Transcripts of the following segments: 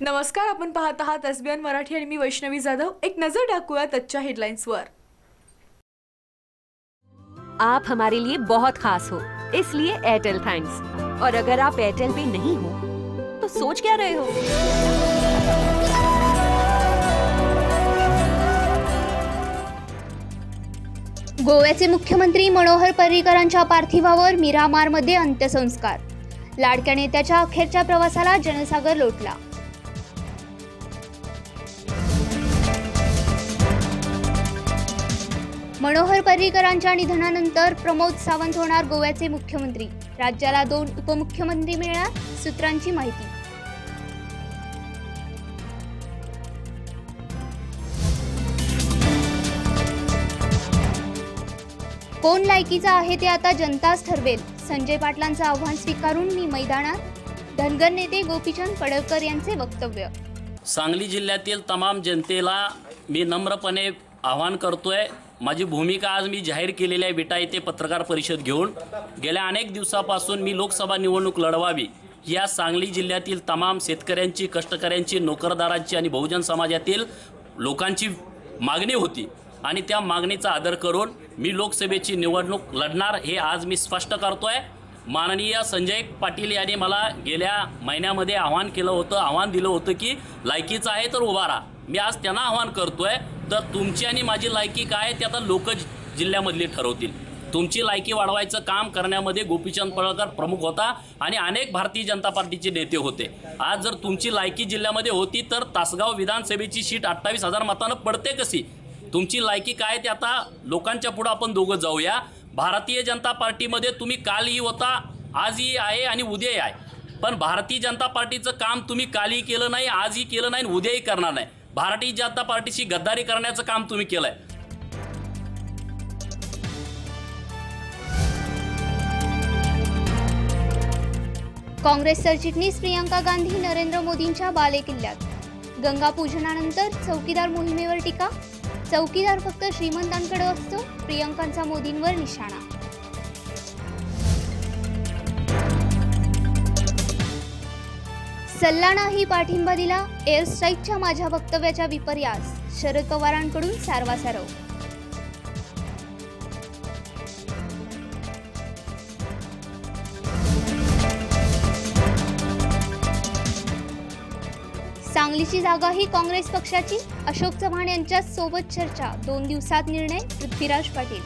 नमस्कार, आपण पाहत आहात एसबीएन मराठी आणि मी वैष्णवी जाधव। एक नजर टाकूया आजच्या हेडलाइन्सवर। आप हमारे लिए बहुत खास हो, इसलिए एयरटेल थैंक्स। और अगर आप एयरटेल पे नहीं हो तो सोच क्या रहे हो? गोव्याचे मुख्यमंत्री मनोहर पर्रीकरांच्या पार्थिवावर मिरामारमध्ये अंत्यसंस्कार। लाडक्या नेत्याच्या अखेरच्या प्रवासाला जनसागर लोटला। मनोहर पर्रीकरांच्या निधनानंतर प्रमोद सावंत होणार गोव्याचे मुख्यमंत्री। राज्याला 2 उपमुख्यमंत्री मिळणार, सूत्रांची माहिती। कोण लायकीचा आहे ते आता जनताच ठरवेल। संजय पाटलांचं आव्हान स्वीकारून मी मैदानात। धनगर नेते गोपीचंद पडळकर यांचे वक्तव्य। सांगली जिल्ह्यातील तमाम जनतेला मी नम्रपणे आवाहन करतोय। माझी भूमिका आज मी जाहीर केलेली आहे। विटा येथे पत्रकार परिषद घेऊन गेल्या अनेक दिवसापासून मी लोकसभा निवडणूक लढवावी या सांगली जिल्ह्यातील तमाम शेतकऱ्यांची, कष्टकऱ्यांची, नोकरदारांची आणि बहुजन समाजातील लोकांची मागणी होती आणि त्या मागणीचा आदर करून मी लोकसभेची निवडणूक लढणार हे आज मी स्पष्ट करतोय। माननीय संजय पाटील यांनी मला गेल्या महिन्यामध्ये आवाहन दिलं होतं की लायकीचं आहे तर उभा राहा। मी आज त्यांना आवाहन करतोय, तर तुमची आणि माझी लायकी काय ते आता लोक जिल्ह्यामधली ठरवतील। तुमची लायकी वाढवायचं काम करण्यामध्ये गोपीचंद पडळकर प्रमुख होता आणि अनेक भारतीय जनता पार्टीचे नेते होते। आज जर तुमची लायकी जिल्ह्यामध्ये होती तर तासगाव विधानसभेची सीट 28,000 मतांना पडते कशी? तुमची लायकी काय ते आता लोकांच्या पुढे आपण दोघं जाऊया। भारतीय जनता पार्टीमध्ये तुम्ही कालही होता, आजही आहे आणि उद्याही आहे, पण भारतीय जनता पार्टीचं काम तुम्ही कालही केलं नाही, आजही केलं नाही, उद्याही करणार नाही। भारतीय जनता पार्टीशी गद्दारी करण्याचं काम तुम्ही केलंय। काँग्रेस सरचिटणीस प्रियंका गांधी नरेंद्र मोदींच्या बालेकिल्ल्यात। गंगा पूजनानंतर चौकीदार मोहिमेवर टीका। चौकीदार फक्त श्रीमंतांकडे असतो, प्रियंकांचा मोदींवर निशाणा। सल्ला नाही पाठिंबा दिला, एअर स्ट्राईकच्या माझ्या वक्तव्याच्या विपर्यास। शरद पवारांकडून सारवासारव। सांगलीची जागाही काँग्रेस पक्षाची। अशोक चव्हाण यांच्या सोबत चर्चा, 2 दिवसात निर्णय, पृथ्वीराज पाटील।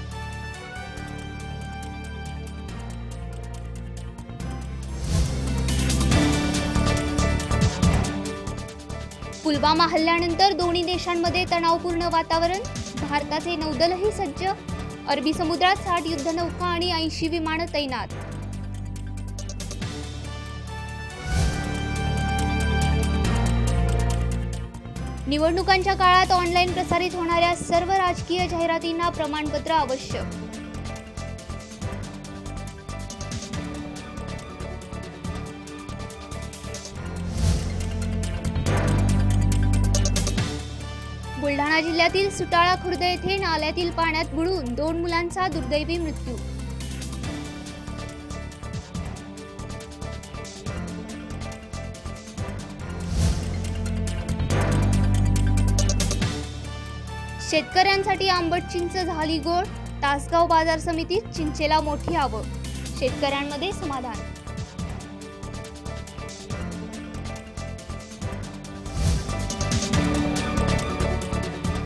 पुलवामा हल्ल्यानंतर दोन्ही देशांमध्ये तणावपूर्ण वातावरण। भारताचे नौदलही सज्ज। अरबी समुद्रात 60 युद्धनौका आणि 80 विमानं तैनात। निवडणुकांच्या काळात ऑनलाईन प्रसारित होणाऱ्या सर्व राजकीय जाहिरातींना प्रमाणपत्र आवश्यक। बुलढाणा जिल्ह्यातील सुटाळा खुर्द येथे नाल्यातील पाण्यात बुडून 2 मुलांचा दुर्दैवी मृत्यू। शेतकऱ्यांसाठी आंबट चिंच झाली गोड। तासगाव बाजार समितीत चिंचेला मोठी आवक, शेतकऱ्यांमध्ये समाधान।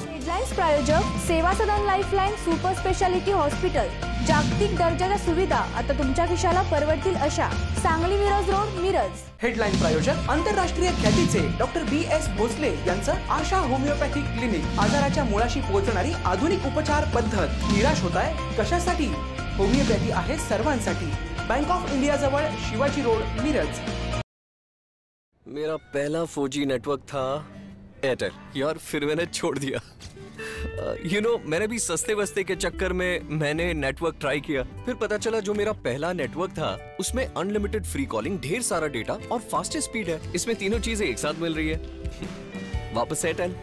हेडलाइन्स प्रायोजक सेवा सदन लाईफलाईन सुपर स्पेशालिटी हॉस्पिटल। जागतिक दर्जाच्या सुविधा आता तुमच्या खिशाला परवडतील अशा। सांगली मिरज रोड, मिरज। हेडलाइन प्रायोजक आंतरराष्ट्रीय ख्यातीचे डॉक्टर BS भोसले यांचं आशा होमिओपॅथिक क्लिनिक। आजाराच्या मुळाशी पोहोचणारी आधुनिक उपचार पद्धत। निराश होताय कशासाठी? होमिओपॅथी आहे सर्वांसाठी। बँक ऑफ इंडिया जवळ, शिवाजी रोड, मिरज। मेरा पहला 4G नेटवर्क था एयरटेल यार, फिर मैंने छोड़ दिया। मैंने भी सस्ते वस्ते के चक्कर में मैंने नेटवर्क ट्राई किया, फिर पता चला जो मेरा पहला नेटवर्क था उसमें अनलिमिटेड फ्री कॉलिंग, ढेर सारा डेटा और फास्टेस्ट स्पीड है। इसमें तीनों चीजें एक साथ मिल रही है। वापस एयरटेल।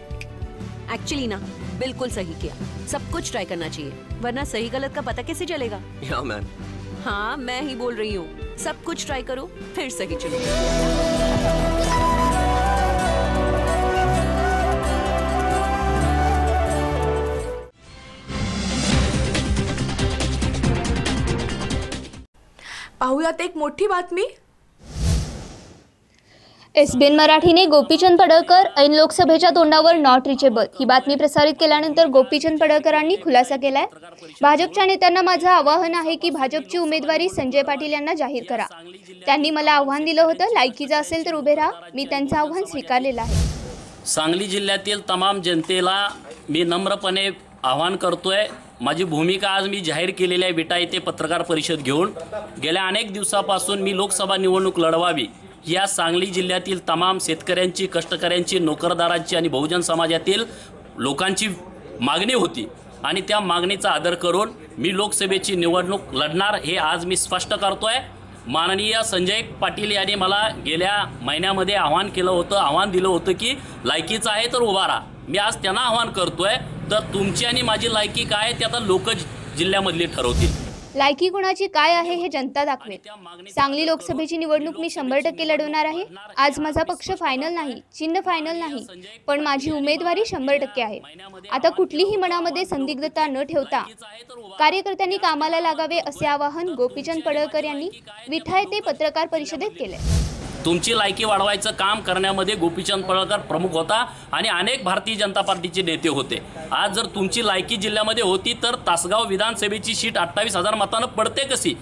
एक्चुअली ना, बिल्कुल सही किया। सब कुछ ट्राई करना चाहिए, वरना सही गलत का पता कैसे चलेगा? या मैन। हाँ, मैं ही बोल रही हूँ। सब कुछ ट्राई करो, फिर सही चलो। पाहुयात एक मोठी बातमी. एसबीएन मराठीने गोपीचंद पडळकर ऐन लोकसभेच्या तोंडावर नॉट रिचेबल ही बातमी प्रसारित केल्यानंतर गोपीचंद पडळकरांनी खुलासा केलाय. भाजपच्या नेत्यांना माझं आवाहन आहे की भाजपची उमेदवारी संजय पाटील यांना जाहीर करा. त्यांनी मला आव्हान दिलं होतं, लायकीचं असेल तर उभे राहा. मी त्यांचं आव्हान स्वीकारलेलं आहे. सांगली जिल्ह्यातील तमाम जनतेला मी नम्रपणे आवाहन करतोय. माझी भूमिका आज मी जाहीर केलेली आहे. विटा येथे पत्रकार परिषद घेऊन गेल्या अनेक दिवसापासून मी लोकसभा निवडणूक लढवावी या सांगली जिल्ह्यातील तमाम शेतकऱ्यांची, कष्टकऱ्यांची, नोकरदारांची आणि बहुजन समाजातील लोकांची मागणी होती आणि त्या मागणीचा आदर करून मी लोकसभेची निवडणूक लढणार हे आज मी स्पष्ट करतोय. माननीय संजय पाटील यांनी मला गेल्या महिन्यामध्ये आवाहन दिलं होतं की लायकीचं आहे तर उभा राहा. मी आज त्यांना आवाहन करतोय. तर तुमची आणि माझी लायकी काय आहे ते आता लोक जिल्ह्यामधली ठरवतील. लायकी कुणाची काय आहे हे जनता दाखवेल. सांगली लोकसभेची निवडणूक मी 100% लढवणार आहे. आज माझा पक्ष फायनल नाही, चिन्ह फायनल नाही, पण माझी उमेदवारी 100% आहे. आता कुठलीही मनामध्ये संदिग्धता न ठेवता कार्यकर्त्यांनी कामाला लागावे असे आवाहन गोपीचंद पडळकर यांनी विटा येथे पत्रकार परिषदेत केले. तुमची लायकी वाढवायचं काम करण्यामध्ये गोपीचंद पडळकर प्रमुख होता आणि अनेक भारतीय जनता पार्टीचे नेते होते. आज जर तुमची लायकी जिल्ह्यामध्ये होती तर तासगाव विधानसभेची सीट 28,000 मतानं पडते कशी?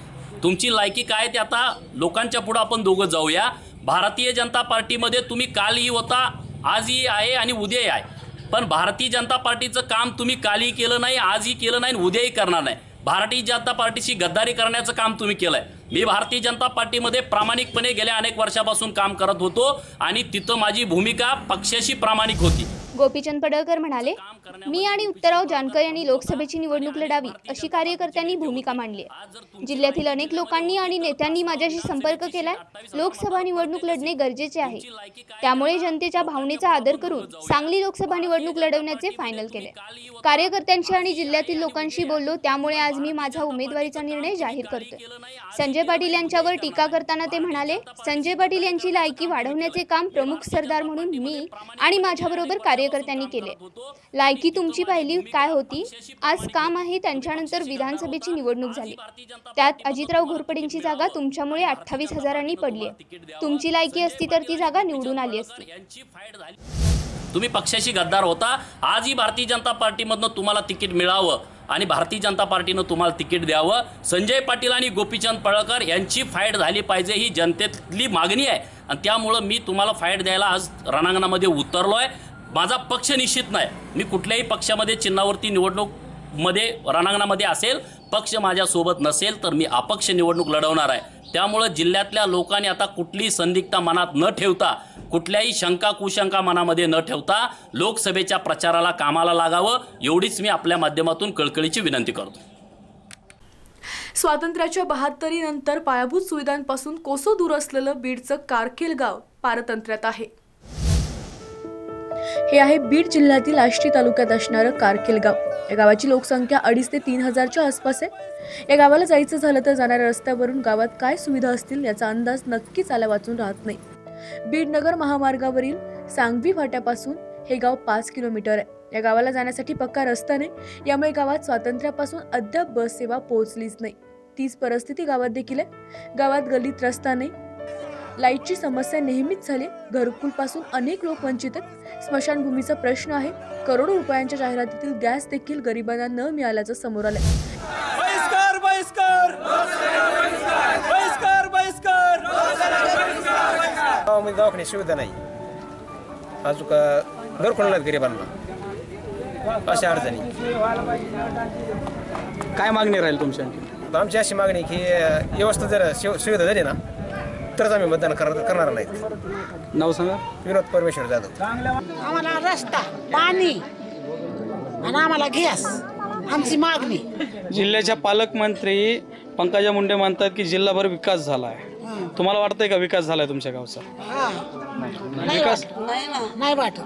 तुमची लायकी काय ते आता लोकांच्या पुढे आपण दोघं जाऊया. भारतीय जनता पार्टीमध्ये तुम्ही कालही होता, आजही आहे आणि उद्याही आहे. पण भारतीय जनता पार्टीचं काम तुम्ही कालही केलं नाही, आजही केलं नाही, उद्याही करणार नाही. भारतीय जनता पार्टीशी गद्दारी करण्याचं काम तुम्ही केलंय. मी भारतीय जनता पार्टीमध्ये प्रामाणिकपणे गेल्या अनेक वर्षापासून काम करत होतो आणि तिथं माझी भूमिका पक्षाशी प्रामाणिक होती. गोपीचंद पडळकर म्हणाले, मी आणि उत्तराव जानकर यांनी लोकसभेची निवडणूक लढावी अशी कार्यकर्त्यांनी भूमिका मांडली आहे. जिल्ह्यातील अनेक लोकांनी आणि नेत्यांनी माझ्याशी संपर्क केलाय. लोकसभा निवडणूक लढणे गरजेचे आहे. त्यामुळे जनतेच्या भावनेचा आदर करून सांगली लोकसभा निवडणूक लढवण्याचे फायनल केले. कार्यकर्त्यांशी आणि जिल्ह्यातील लोकांशी बोललो, त्यामुळे आज मी माझा उमेदवारीचा निर्णय जाहीर करतोय. संजय पाटील यांच्यावर टीका करताना ते म्हणाले, संजय पाटील यांची लायकी वाढवण्याचे काम प्रमुख सरदार म्हणून मी आणि माझ्याबरोबर कार्यकर्त्यांनी केले. लायकी तुमची पहिली काय होती? आज काम आहे. त्यांच्यानंतर विधानसभेची निवडणूक झाली. त्यात अजितराव घोरपडेंची जागा तुमच्यामुळे 28,000 पडली आहे. तुमची लायकी असती तर ती जागा निवडून आली असती. तुम्ही पक्षाशी गद्दार होता. आजही भारतीय जनता पार्टीमधनं तुम्हाला तिकीट मिळावं आणि भारतीय जनता पार्टीनं तुम्हाला तिकीट द्यावं. संजय पाटील आणि गोपीचंद पडळकर यांची फाईट झाली पाहिजे ही जनतेतली मागणी आहे आणि त्यामुळं मी तुम्हाला फाईट द्यायला आज रणांगणामध्ये उतरलो आहे. माझा पक्ष निश्चित नाही. मी कुठल्याही पक्षामध्ये चिन्हावरती निवडणूकमध्ये रणांगणामध्ये असेल, पक्ष माझ्यासोबत नसेल तर मी अपक्ष निवडणूक लढवणार आहे. त्यामुळं जिल्ह्यातल्या लोकांनी आता कुठलीही संदिग्धता मनात न ठेवता, कुठल्याही शंका कुशंका मनामध्ये न ठेवता लोकसभेच्या प्रचाराला कामाला लागावं एवढीच मी आपल्या माध्यमातून कळकळीची विनंती करतो. स्वातंत्र्याच्या 72 नंतर पायाभूत सुविधांपासून कोसो दूर असलेलं बीडचं कारकेल गाव पारतंत्र्यात आहे. हे आहे बीड जिल्ह्यातील आष्टी तालुक्यात असणारं कारकेल गाव. या गावाची लोकसंख्या 2,500 ते 3,000च्या आसपास आहे. या गावाला जायचं झालं तर जाणाऱ्या रस्त्यावरून गावात काय सुविधा असतील याचा अंदाज नक्कीच आला वाचून राहत नाही. बीड नगर महामार्गावरील सांगवी फाट्यापासून हे गाव 5 किलोमीटर आहे. या गावाला जाण्यासाठी पक्का रस्ता नाही. यामुळे गावात स्वातंत्र्यापासून अद्याप बस सेवा पोहोचलीच नाही. तीच परिस्थिती गावात देखील आहे. गावात गल्लीत रस्ता नाही. लाईटची समस्या नेहमीच झाली. घरकुलपासून अनेक लोक वंचित आहेत. स्मशानभूमीचा प्रश्न आहे. करोडो रुपयांच्या जाहिरातीतील गॅस देखील गरिबांना न मिळाल्याचं समोर आलंय. दवाखान्याची सुविधा नाही. अजून घरकुल नाहीत गरिबांना. अशा अडचणी. काय मागणी राहील तुमच्या? आमची अशी मागणी की व्यवस्थित जर सुविधा झाली ना तरच आम्ही मतदान करणार नाहीत. नाव सांगा. विनोद परमेश्वर जाधव. आम्हाला रस्ता, पाणी आणि आम्हाला गॅस आमची मागणी. जिल्ह्याच्या पालकमंत्री पंकजा मुंडे म्हणतात की जिल्हाभर विकास झाला आहे. तुम्हाला वाटतंय का विकास झालाय तुमच्या गावचा? विकास नाही वाटत.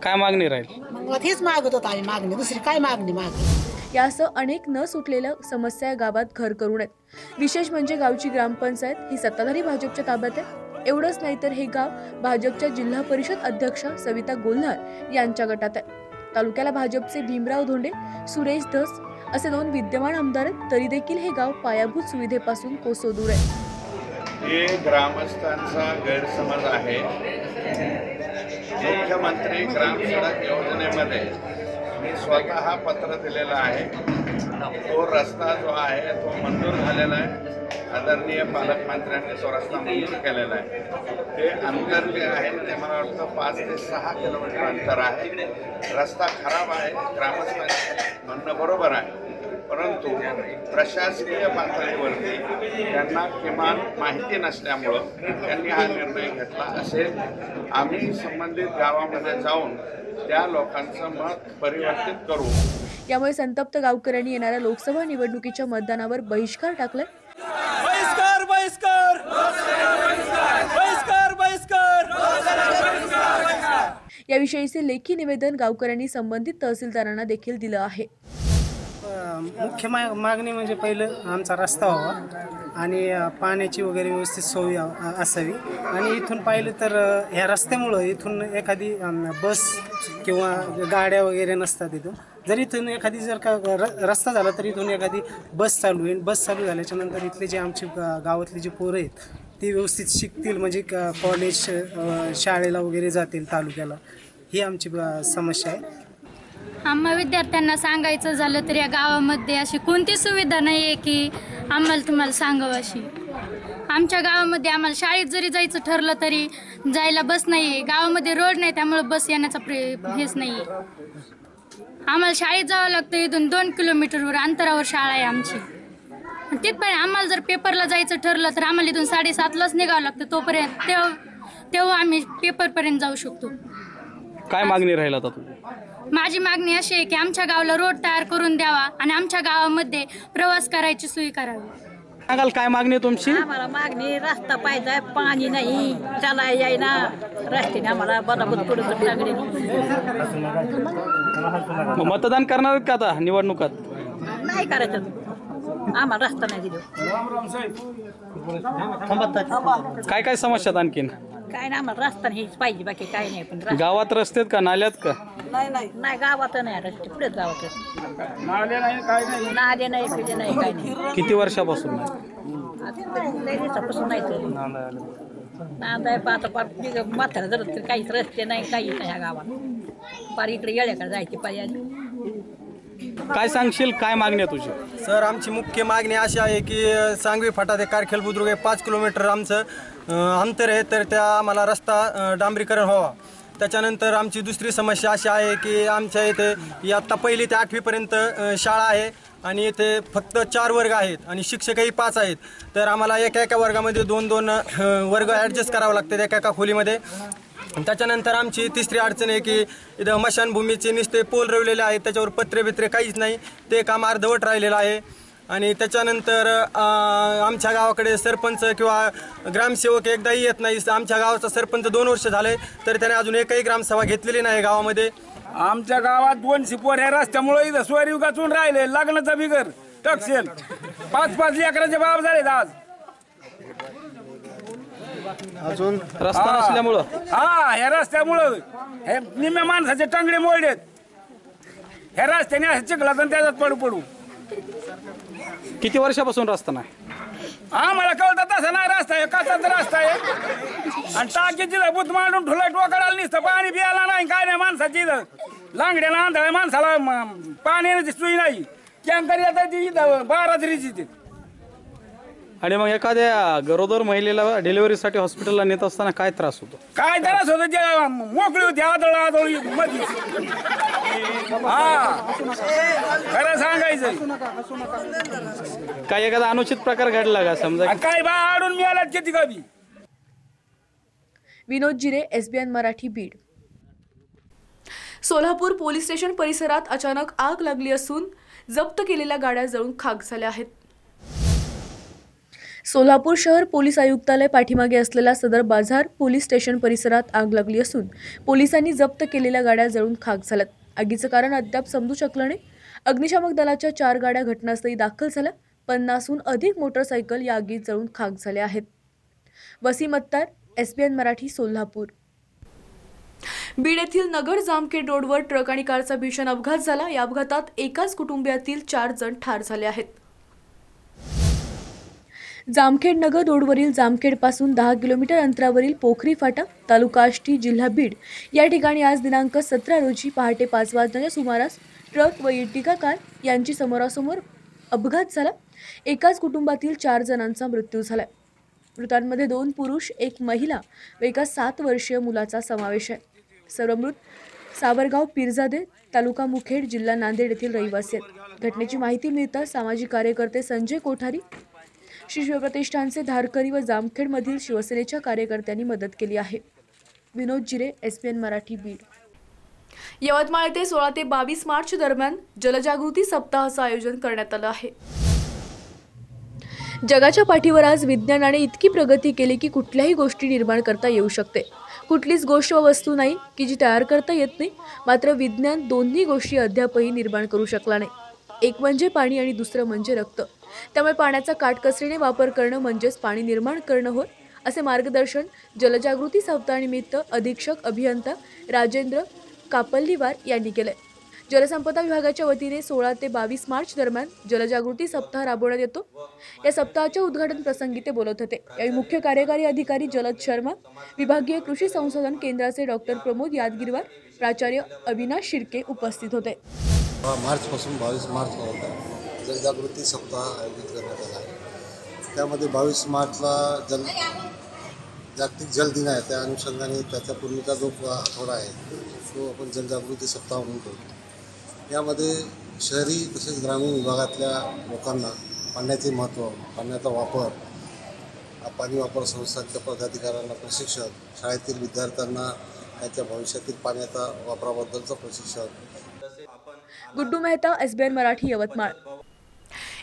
काय मागणी राहील? मग हेच मागत होतो आम्ही. मागणी दुसरी काय मागणी मागणी. यासह अनेक न सुटलेल्या समस्या गावात घर करून आहेत. विशेष म्हणजे गावची ग्रामपंचायत ही सत्ताधारी भाजपच्या ताब्यात आहे. एवढंच नाही तर हे गाव भाजपच्या जिल्हा परिषद अध्यक्षा सविता गोल्हार यांच्या गटात आहे. तालुक्याला भाजपचे भीमराव धोंडे, सुरेश धस असे 2 विद्यमान आमदार आहेत, तरी देखील हे गाव पायाभूत सुविधेपासून कोसो दूर आहे. हे ग्रामस्थांचा गैरसमज आहे. मुख्यमंत्री ग्राम सडक योजनेमध्ये मी स्वतः पत्र दिलेलं आहे. तो रस्ता जो आहे तो मंजूर झालेला आहे. आदरणीय पालकमंत्र्यांनी तो रस्ता मंजूर केलेला आहे. ते अंतर जे आहे ते मला वाटतं 5 ते 6 किलोमीटर अंतर आहे. रस्ता खराब आहे, ग्रामस्थांचं म्हणणं बरोबर आहे, परंतु प्रशासकीय पातळीवरती त्यांना किमान माहिती नसल्यामुळं त्यांनी हा निर्णय घेतला असेल. आम्ही संबंधित गावामध्ये जाऊन त्या लोकांचं मत परिवर्तित करू. यामुळे संतप्त गावकऱ्यांनी येणाऱ्या लोकसभा निवडणुकीच्या मतदानावर बहिष्कार टाकलाय. बहिष्कार बहिष्कार बहिष्कार बहिष्कार. याविषयीचे लेखी निवेदन गावकऱ्यांनी संबंधित तहसीलदारांना देखील दिलं आहे. मुख्य मागणी म्हणजे पहिलं आमचा रस्ता व्हावा आणि पाण्याची वगैरे व्यवस्थित सोय असावी. आणि इथून पाहिलं तर ह्या रस्त्यामुळं इथून एखादी बस किंवा गाड्या वगैरे नसतात. इथून जर इथून एखादी जर का रस्ता झाला तर इथून एखादी बस चालू होईल. बस चालू झाल्याच्या नंतर इथले जे आमचे गावातले जे पोरं आहेत ते व्यवस्थित शिकतील, म्हणजे कॉलेज शाळेला वगैरे जातील तालुक्याला. ही आमची समस्या आहे. आम्हा विद्यार्थ्यांना सांगायचं झालं तर या गावामध्ये अशी कोणती सुविधा नाही आहे की आम्हाला तुम्हाला सांगावं अशी. आमच्या गावामध्ये आम्हाला शाळेत जरी जायचं ठरलं तरी जायला बस नाही आहे. गावामध्ये रोड नाही, त्यामुळे बस येण्याचा हेच नाही आहे. आम्हाला शाळेत जावं लागतं. इथून 2 किलोमीटरवर अंतरावर शाळा आहे आमची. तिथपर्यंत आम्हाला जर पेपरला जायचं ठरलं तर आम्हाला इथून 7:30लाच निघावं लागतं. तोपर्यंत तेव्हा आम्ही पेपरपर्यंत जाऊ शकतो. काय मागणी राहील आता तुझी? माझी मागणी अशी आहे की आमच्या गावाला रोड तयार करून द्यावा आणि आमच्या गावामध्ये प्रवास करायची सोय करावी. सांगाल काय मागणी आहे तुमची? आम्हाला मागणी रस्ता पाहिजे, पाणी नाही, चालाय यायना रस्त्याने आम्हाला बरोबर पुढे लागले. मतदान करणार आहेत का आता निवडणुकात? नाही करायचं, आम्हाला रस्ता नाही दिला. काय काय समस्या आहेत आणखीन? काय नाही, आम्हाला रस्ता हेच पाहिजे, बाकी काय नाही. पण गावात रस्ते आहेत का, नाल्यात का? नाही गावात नाही रस्ते, पुढेच गावात नाले नाही, काय नाही, नाले नाही, पिढे नाही, काय नाही. किती वर्षापासून नाही? लय दिवसापासून नाही तर नांदाय पाहता पार म्हातारा जर काहीच रस्ते नाही, काहीच नाही ह्या गावात. पार इकडे येळ्याकडे जायची पर्याय. काय सांगशील, काय मागणी आहे तुझी? सर, आमची मुख्य मागणी अशी आहे की सांगवी फाटा ते कारखेल बुद्रुक हे 5 किलोमीटर आमचं अंतर आहे, तर त्या आम्हाला रस्ता डांबरीकरण व्हावा. त्याच्यानंतर आमची दुसरी समस्या अशी आहे की आमच्या इथे इयत्ता 1ली ते 8वीपर्यंत शाळा आहे आणि इथे फक्त 4 वर्ग आहेत आणि शिक्षकही 5 आहेत. तर आम्हाला एका वर्गामध्ये 2-2 वर्ग ॲडजस्ट करावं लागतात एका खोलीमध्ये. त्याच्यानंतर आमची तिसरी अडचण आहे की इथं मशानभूमीचे नुसते पोल रवलेले आहेत, त्याच्यावर पत्रे बित्रे काहीच नाही, ते काम अर्धवट राहिलेलं आहे. आणि त्याच्यानंतर आमच्या गावाकडे सरपंच किंवा ग्रामसेवक एकदाही येत नाही. आमच्या गावाचा सरपंच 2 वर्ष झाले तर त्याने अजून एकही ग्रामसभा घेतलेली नाही गावामध्ये. आमच्या गावात 2 शिपोर ह्या रस्त्यामुळे इथं सोयरी उगाचून राहिले. लग्नाचा बिगर टक्सेल 5-5 लेकराचे बाप झालेत आज. अजून रस्ता नसल्यामुळं, ह्या रस्त्यामुळं हे निम्या माणसाचे टंगडे मोडलेत. ह्या रस्त्याने असं चिखलात आणि त्याच्यात पडू. किती वर्षापासून रस्ता नाही? आम्हाला कळतं तसं नाही, रस्ता आहे कचाचा रस्ता आहे. आणि टाकीची भूत मांडून ठुला टोकाडाला नुसतं पाणी पियाला नाही, काय नाही. माणसाची लांगड्याला आंधळ्या माणसाला पाण्याची सोय नाही. टँकर येतात ती 12 तरीची ती. आणि मग एखाद्या गरोदर महिलेला डिलिव्हरीसाठी हॉस्पिटलला नेत असताना काय त्रास होतो? काय त्रास होतो? ते मोकळी होती आदळी मध्ये. खरं सांगायचं, काय एखादा अनुचित प्रकार घडला का समजा? काय बा आडून मिळाल्यात किती कधी. विनोद जिरे, SBN Marathi, Beed. Solapur police station परिसरात अचानक आग लागली असून जप्त केलेल्या गाड्या जळून खाक झाल्या आहेत. सोलापूर शहर पोलीस आयुक्तालय पाठीमागे असलेला सदर बाजार पोलीस स्टेशन परिसरात आग लागली असून पोलिसांनी जप्त केलेल्या गाड्या जळून खाक झाल्यात. आगीचं कारण अद्याप समजू शकलं नाही. अग्निशामक दलाच्या 4 गाड्या घटनास्थळी दाखल झाल्या. 50हून अधिक मोटरसायकल या आगीत जळून खाक झाल्या आहेत. वसीम अत्तार, SBN मराठी, सोलापूर. बीड येथील नगर जामखेड रोडवर ट्रक आणि कारचा भीषण अपघात झाला। या अपघातात एकाच कुटुंबातील 4 जण ठार झाले आहेत। जामखेड नगर रोडवरील जामखेड पासून 10 किलोमीटर अंतरावरील पोखरी फाटा, तालुका आष्टी, जिल्हा बीड या ठिकाणी आज दिनांक 17 रोजी पहाटे 5 वाजण्याच्या सुमारास ट्रक व इर्टिगा कार यांची समोरासमोर अपघात झाला। एकाच कुटुंबातील 4 जणांचा मृत्यू झाला। मृतांमध्ये 2 पुरुष, 1 महिला व एका 7 वर्षीय मुलाचा समावेश आहे। सर्व मृत सावरगाव पीरजादे, तालुका मुखेड, जिल्हा नांदेड येथील रहिवासी आहेत। घटनेची माहिती मिळताच सामाजिक कार्यकर्ते संजय कोठारी, श्री शिवप्रतिष्ठानचे धारकरी व जामखेडमधील शिवसेनेच्या कार्यकर्त्यांनी मदत केली आहे। विनोद जिरे, SBN मराठी, बीड। यवतमाळ येथे 16 ते 22 मार्च दरम्यान जलजागृती सप्ताहाचे आयोजन करण्यात आले आहे। जगाच्या पाठीवर आज विज्ञानाने इतकी प्रगती केली की कुठल्याही गोष्टी निर्माण करता येऊ शकते। कुठलीच गोष्ट व वस्तू नाही की जी तयार करता येत नाही। मात्र विज्ञान दोन्ही गोष्टी अद्यापही निर्माण करू शकला नाही। एक म्हणजे पाणी आणि दुसरं म्हणजे रक्त। त्यामुळे पाण्याचा काटकसरीने वापर करणं म्हणजेच पाणी निर्माण करणं होय, असे मार्गदर्शन जलजागृती सप्ताहानिमित्त अधीक्षक अभियंता राजेंद्र कापल्लीवार यांनी केले। जलसंपदा विभागाच्या वतीने 16 ते 22 मार्च दरम्यान जलजागृती सप्ताह राबवण्यात येतो। या सप्ताहाच्या उद्घाटन प्रसंगी ते बोलत होते। यावेळी मुख्य कार्यकारी अधिकारी जलद शर्मा, विभागीय कृषी संशोधन केंद्राचे डॉक्टर प्रमोद यादगिरवार, प्राचार्य अविनाश शिर्के उपस्थित होते। मार्च पासून 22 मार्च जलजागृती सप्ताह आयोजित करण्यात आला आहे। त्यामध्ये 22 मार्चला जागतिक जल दिन आहे। त्या अनुषंगाने त्याच्या पूर्वीचा जो आठवडा आहे तो आपण जलजागृती सप्ताह म्हणून करतो। यामध्ये शहरी तसेच ग्रामीण विभागातल्या लोकांना पाण्याचे महत्त्व, पाण्याचा वापर, पाणी वापर संस्थांच्या पदाधिकाऱ्यांना प्रशिक्षण, शाळेतील विद्यार्थ्यांना त्याच्या भविष्यातील पाण्याच्या वापराबद्दलचं प्रशिक्षण। गुड्डू मेहता, SBN मराठी, यवतमाळ।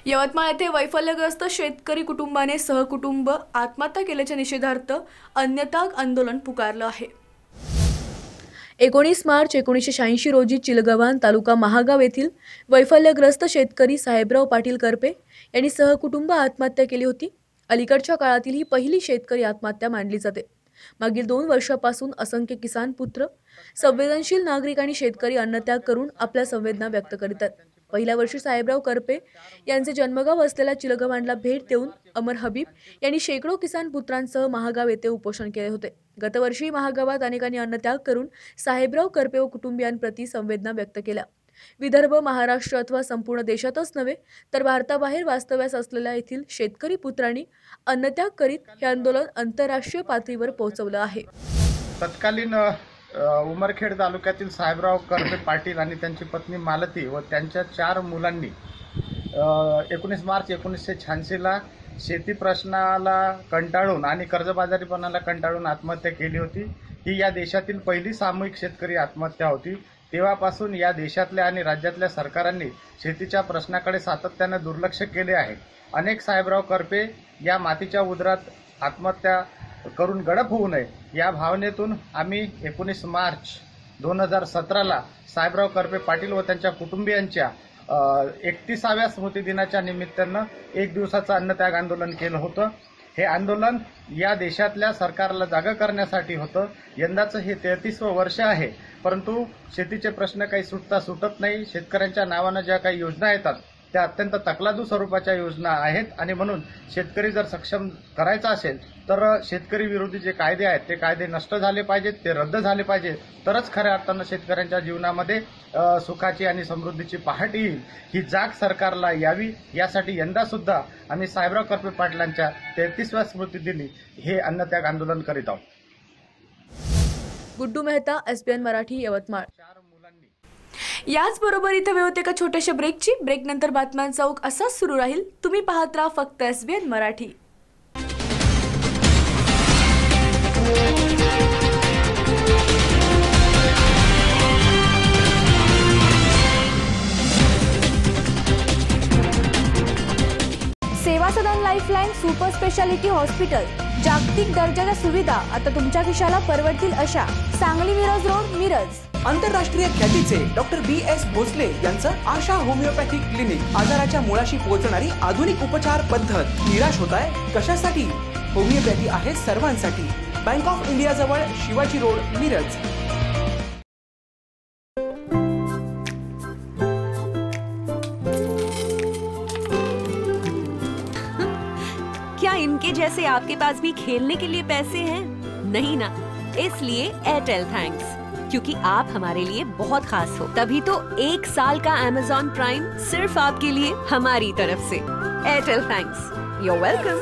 यवतमाळ येथे वैफल्यग्रस्त शेतकरी कुटुंबाने सहकुटुंब आत्महत्या केल्याच्या निषेधार्थ अन्नत्याग आंदोलन पुकारलं आहे। 19 मार्च 1986 रोजी चिलगव्हाण, तालुका महागाव येथील वैफल्यग्रस्त शेतकरी साहेबराव पाटील करपे यांनी सहकुटुंब आत्महत्या केली होती। अलीकडच्या काळातील ही पहिली शेतकरी आत्महत्या मानली जाते। मागील 2 वर्षापासून असंख्य किसान पुत्र, संवेदनशील नागरिक आणि शेतकरी अन्नत्याग करून आपल्या संवेदना व्यक्त करीत आहेत। पहिल्या वर्षी साहेबराव करपे यांचे जन्मगाव असलेल्या चिलगव्हाणला भेट देऊन अमर हबीब यांनी शेकडो किसान पुत्रांसह महागाव येथे उपोषण केले होते। गतवर्षी महागावात अनेकांनी अन्नत्याग करून साहेबराव करपे व कुटुंबियांप्रती संवेदना व्यक्त केल्या। विदर्भ, महाराष्ट्र अथवा संपूर्ण देशातच नव्हे तर भारताबाहेर वास्तव्यास असलेल्या येथील शेतकरी पुत्रांनी अन्नत्याग करीत हे आंदोलन आंतरराष्ट्रीय पातळीवर पोहोचवलं आहे। तत्कालीन उमरखेड तालुक्यातील साहेबराव करपे पाटील आणि त्यांची पत्नी मालती व त्यांच्या 4 मुलांनी 19 मार्च 1986ला शेती प्रश्नाला कंटाळून आणि कर्जबाजारीपणाला कंटाळून आत्महत्या केली होती। ही या देशातील पहिली सामूहिक शेतकरी आत्महत्या होती। तेव्हापासून या देशातल्या आणि राज्यातल्या सरकारांनी शेतीच्या प्रश्नाकडे सातत्याने दुर्लक्ष केले आहे। अनेक साहेबराव करपे या मातीच्या उदरात आत्महत्या करून गडप होऊ नये या भावनेतून आम्ही 19 मार्च 2017ला साहेबराव करपे पाटील व त्यांच्या कुटुंबियांच्या 31व्या स्मृतिदिनाच्या निमित्तानं 1 दिवसाचं अन्नत्याग आंदोलन केलं होतं। हे आंदोलन या देशातल्या सरकारला जागा करण्यासाठी होतं। यंदाचं हे 33वं वर्ष आहे, परंतु शेतीचे प्रश्न काही सुटत नाही। शेतकऱ्यांच्या नावानं ज्या काही योजना येतात त्या अत्यंत तकलादू स्वरूपाच्या योजना आहेत आणि म्हणून शेतकरी जर सक्षम करायचा असेल तर शेतकरी विरोधी जे कायदे आहेत ते कायदे नष्ट झाले पाहिजेत, ते रद्द झाले पाहिजेत, तरच खऱ्या अर्थानं शेतकऱ्यांच्या जीवनामध्ये सुखाची आणि समृद्धीची पहाट येईल। ही जाग सरकारला यावी यासाठी यंदा सुद्धा आम्ही साहेबराव करपे पाटलांच्या 33व्या स्मृतिदिनी हे अन्नत्याग आंदोलन करीत आहोत। गुड्डू मेहता, SBN मराठी, यवतमाळ। याचबरोबर इथे वेळ होते का छोट्याशा ब्रेकची। ब्रेकनंतर बातम्यांचा ओघ असाच सुरू राहील। तुम्ही पाहत राहा फक्त SBN मराठी। सेवा सदन लाईफलाईन सुपर स्पेशालिटी हॉस्पिटल, जागतिक दर्जाच्या सुविधा आता तुमच्या खिशाला परवडतील अशा। सांगली मिरज रोड, मिरज। आंतरराष्ट्रीय ख्यातीचे डॉक्टर BS भोसले यांचं आशा होमिओपॅथिक क्लिनिक, आजाराच्या मुळाशी पोहोचणारी आधुनिक उपचार पद्धत। निराश होताय कशासाठी? होमिओपॅथी आहे सर्वांसाठी। बँक ऑफ इंडिया जवळ शिवाजी रोड, मिरज। क्या इनके जैसे आपके पास भी खेलने के लिए पैसे हैं? नहीं ना, इसलिए एयरटेल थैंक्स, क्योंकि आप हमारे लिए बहुत खास हो। तभी तो 1 साल का Amazon प्राइम सिर्फ आपके लिए हमारी तरफ से। Airtel thanks, you're welcome।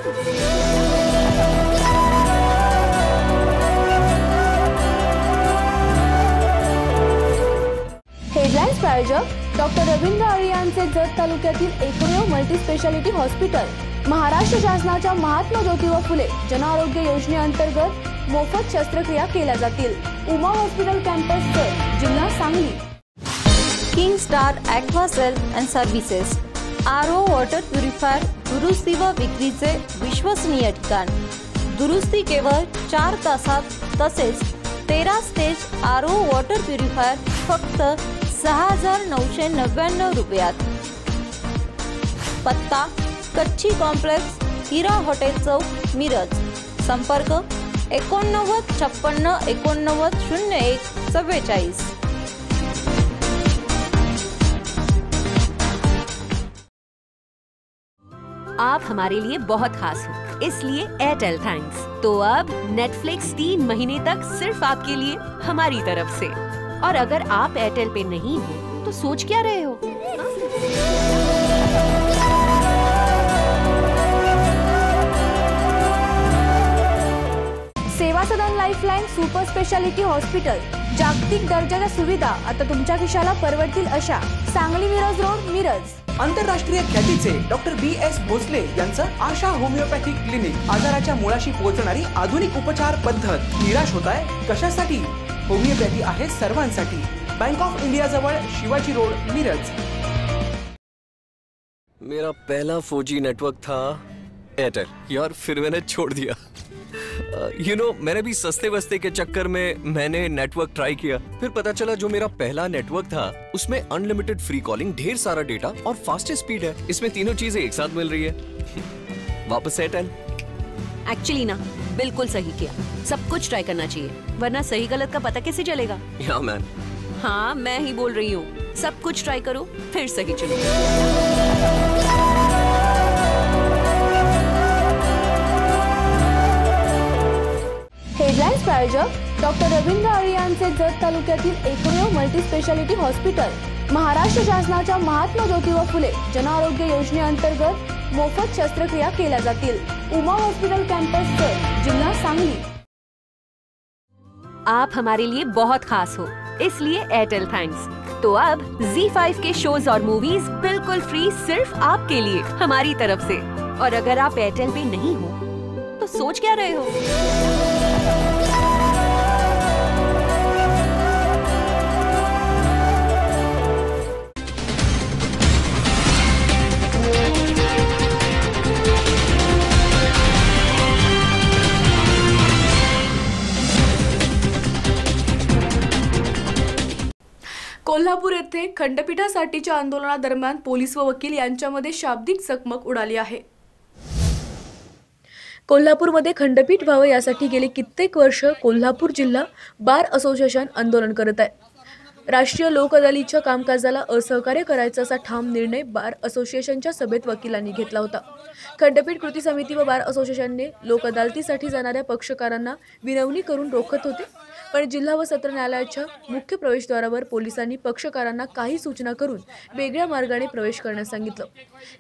Headlines प्रायोजक डॉक्टर रवींद्र आरे यांचे जत तालुक्यातील एकमेव मल्टीस्पेशालिटी हॉस्पिटल महाराष्ट्र शासनाच्या महात्मा ज्योतिबा फुले जन आरोग्य योजनेअंतर्गत मोफत शस्त्रक्रिया केल्या जातील। उमा हॉस्पिटल कॅम्पस जत, जिल्हा Sangli. King Star Aquacel and services, आरओ वॉटर प्युरिफायर दुरुस्ती व विक्रीचे विश्वसनीय ठिकाण। दुरुस्ती केवळ 4 तासात, तसेच 13 स्टेज आरओ वॉटर प्युरिफायर फक्त 6,999 रुपयात। पत्ता कच्ची कॉम्प्लेक्स, हिरा हॉटेल चौक, मिरज। संपर्क 89 56 89 01 44। आप हमारे लिए बहुत खास हो, इसलिए एयरटेल थैंक्स। तो अब नेटफ्लिक्स 3 महीने तक सिर्फ आपके लिए हमारी तरफ से। और अगर आप एयरटेल पे नहीं हो तो सोच क्या रहे हो? सेवा सदन लाईफलाईन सुपर स्पेशालिटी हॉस्पिटल, जागतिक दर्जाच्या सुविधा आता तुमच्या खिशाला परवडतील अशा। सांगली मिरज रोड, मिरज। आंतरराष्ट्रीय ख्यातीचे डॉक्टर BS भोसले यांचं आशा होमिओपॅथिक क्लिनिक, आजाराच्या मुळाशी पोहोचणारी आधुनिक उपचार पद्धत। निराश होताय कशासाठी? होमिओपॅथी आहे सर्वांसाठी। बँक ऑफ इंडिया जवळ, शिवाजी रोड, मिरज। मेरा पहला 4G नेटवर्क था एयरटेल यार, फिर मैंने छोड़ दिया। मैंने भी सस्ते वस्ते के चक्कर में मैंने नेटवर्क ट्राई किया, फिर पता चला जो मेरा पहला नेटवर्क था उसमें अनलिमिटेड फ्री कॉलिंग, ढेर सारा डेटा और फास्टेस्ट स्पीड है। इसमें तीनों चीजें एक साथ मिल रही है। वापस एयरटेल। एक्चुअली ना, बिल्कुल सही किया। सब कुछ ट्राई करना चाहिए, वरना सही गलत का पता कैसे चलेगा? या मैन। हाँ, मैं ही बोल रही हूँ। सब कुछ ट्राई करो, फिर सही चलो। हेडलाईन्स प्रायोजक डॉक्टर रवींद्र आरे यांचे जत तालुक्यातील एकमेव मल्टीस्पेशालिटी हॉस्पिटल महाराष्ट्र शासनाच्या महात्मा ज्योतिबा फुले जन आरोग्य योजनेअंतर्गत मोफत शस्त्रक्रिया केल्या जातील। उमा हॉस्पिटल कॅम्पस जत, जिल्हा सांगली। आप हमारे लिए बहुत खास हो, इसलिए एयरटेल थैंक्स। तो अब ZEE5 के शोज और मूवीज बिल्कुल फ्री सिर्फ आपके लिए हमारी तरफ से। और अगर आप एयरटेल पे नहीं हो तो सोच क्या रहे हो? कोल्हापूर येथे खंडपीठासाठीच्या आंदोलनादरम्यान पोलीस व वकील यांच्यामध्ये शाब्दिक चकमक उडाली आहे। कोल्हापूरमध्ये खंडपीठ व्हावं यासाठी गेली कित्येक वर्ष कोल्हापूर जिल्हा बार असोसिएशन आंदोलन करत आहे। राष्ट्रीय लोक अदालतीच्या कामकाजाला असहकार्य करायचा असा ठाम निर्णय बार असोसिएशनच्या सभेत वकिलांनी घेतला होता। खंडपीठ कृती समिती व बार असोसिएशनने लोक अदालतीसाठी जाणाऱ्या पक्षकारांना विनवणी करून रोखत होते, पण जिल्हा व सत्र न्यायालयाच्या मुख्य प्रवेशद्वारावर पोलिसांनी पक्षकारांना काही सूचना करून वेगळ्या मार्गाने प्रवेश करण्यास सांगितलं।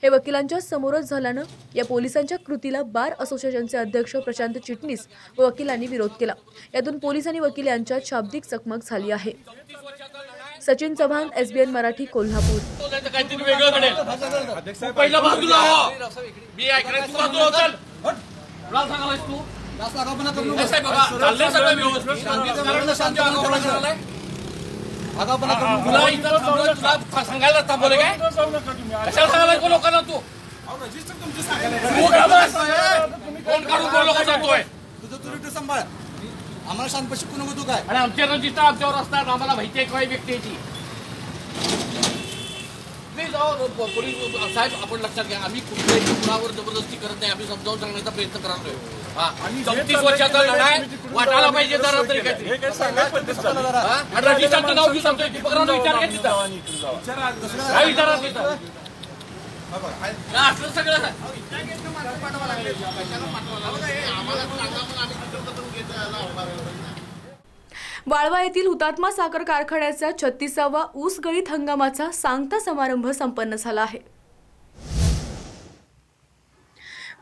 हे वकिलांच्या समोरच झाल्यानं या पोलिसांच्या कृतीला बार असोसिएशनचे अध्यक्ष प्रशांत चिटणीस व वकिलांनी विरोध केला। यातून पोलीस आणि वकील यांच्यात शाब्दिक चकमक झाली आहे। सचिन चव्हाण, SBN मराठी, कोल्हापूर। आम्हाला शांतपशी कुणा होतो काय आणि आमच्या रजिस्टर आमच्यावर असतात, आम्हाला माहिती आहे काही व्यक्तीची। प्लीज पोलीस साहेब, आपण लक्षात घ्या, आम्ही कुठल्याही कुणावर जबरदस्ती करत नाही, आम्ही समजावून सांगण्याचा प्रयत्न करतोय। 34 वर्षाचा लढाई वाटायला पाहिजे जरा तरी काहीतरी। रजिस्टरचं नाव घेऊन सांगतोय, विचार घ्या तिथं, काय विचारा तिथं? वाळवा येथील हुतात्मा साखर कारखान्याचा 36वा ऊस गळीत हंगामाचा सांगता समारंभ संपन्न झाला आहे.